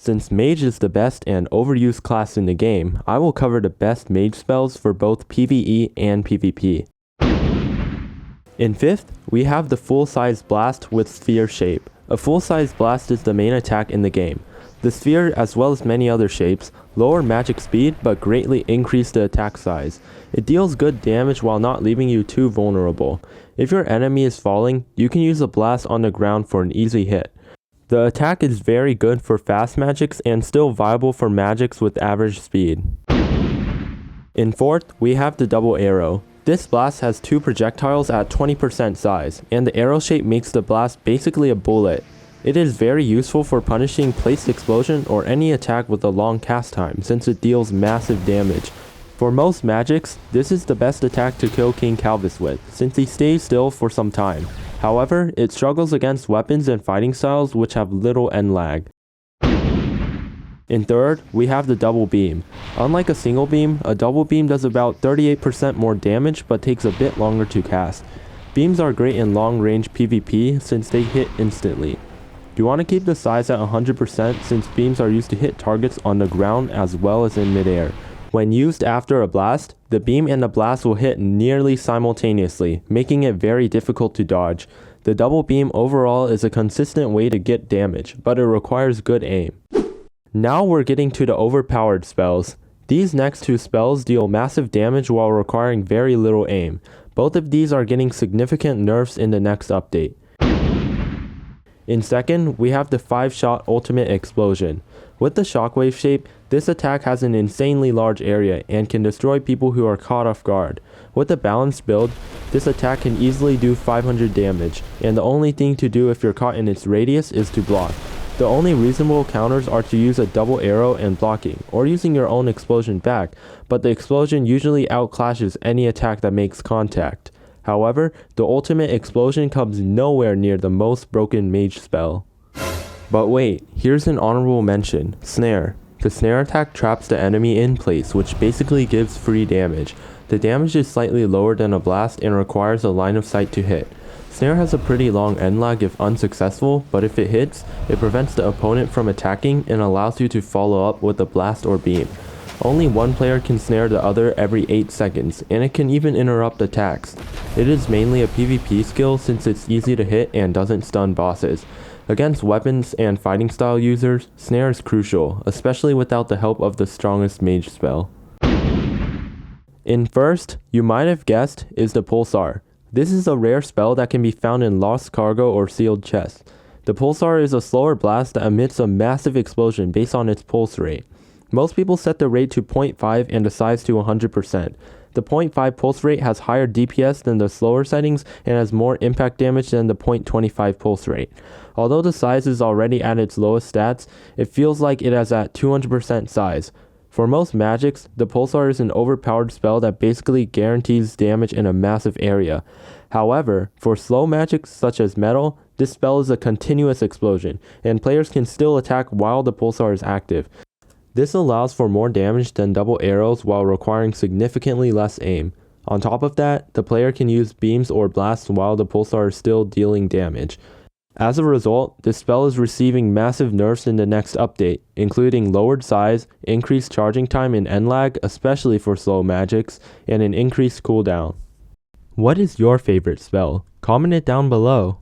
Since Mage is the best and overused class in the game, I will cover the best Mage spells for both PvE and PvP. In 5th, we have the Fullsize Blast with Sphere shape. A Fullsize Blast is the main attack in the game. The sphere, as well as many other shapes, lower magic speed but greatly increase the attack size. It deals good damage while not leaving you too vulnerable. If your enemy is falling, you can use a blast on the ground for an easy hit. The attack is very good for fast magics and still viable for magics with average speed. In 4th, we have the double arrow. This blast has 2 projectiles at 20% size, and the arrow shape makes the blast basically a bullet. It is very useful for punishing placed explosion or any attack with a long cast time since it deals massive damage. For most magics, this is the best attack to kill King Calvis with, since he stays still for some time. However, it struggles against weapons and fighting styles which have little end lag. In 3rd, we have the double beam. Unlike a single beam, a double beam does about 38% more damage but takes a bit longer to cast. Beams are great in long range PvP since they hit instantly. You want to keep the size at 100% since beams are used to hit targets on the ground as well as in midair. When used after a blast, the beam and the blast will hit nearly simultaneously, making it very difficult to dodge. The double beam overall is a consistent way to get damage, but it requires good aim. Now we're getting to the overpowered spells. These next 2 spells deal massive damage while requiring very little aim. Both of these are getting significant nerfs in the next update. In 2nd, we have the 5-shot ultimate explosion. With the shockwave shape, this attack has an insanely large area and can destroy people who are caught off guard. With a balanced build, this attack can easily do 500 damage, and the only thing to do if you're caught in its radius is to block. The only reasonable counters are to use a double arrow and blocking, or using your own explosion back, but the explosion usually outclashes any attack that makes contact. However, the ultimate explosion comes nowhere near the most broken mage spell. But wait, here's an honorable mention, Snare. The Snare attack traps the enemy in place, which basically gives free damage. The damage is slightly lower than a blast and requires a line of sight to hit. Snare has a pretty long end lag if unsuccessful, but if it hits, it prevents the opponent from attacking and allows you to follow up with a blast or beam. Only one player can snare the other every 8 seconds, and it can even interrupt attacks. It is mainly a PvP skill since it's easy to hit and doesn't stun bosses. Against weapons and fighting style users, Snare is crucial, especially without the help of the strongest mage spell. In 1st, you might have guessed, is the Pulsar. This is a rare spell that can be found in lost cargo or sealed chests. The Pulsar is a slower blast that emits a massive explosion based on its pulse rate. Most people set the rate to 0.5 and the size to 100%. The 0.5 pulse rate has higher DPS than the slower settings and has more impact damage than the 0.25 pulse rate. Although the size is already at its lowest stats, it feels like it is at 200% size. For most magics, the Pulsar is an overpowered spell that basically guarantees damage in a massive area. However, for slow magics such as metal, this spell is a continuous explosion, and players can still attack while the Pulsar is active. This allows for more damage than double arrows while requiring significantly less aim. On top of that, the player can use beams or blasts while the Pulsar is still dealing damage. As a result, this spell is receiving massive nerfs in the next update, including lowered size, increased charging time and end lag, especially for slow magics, and an increased cooldown. What is your favorite spell? Comment it down below.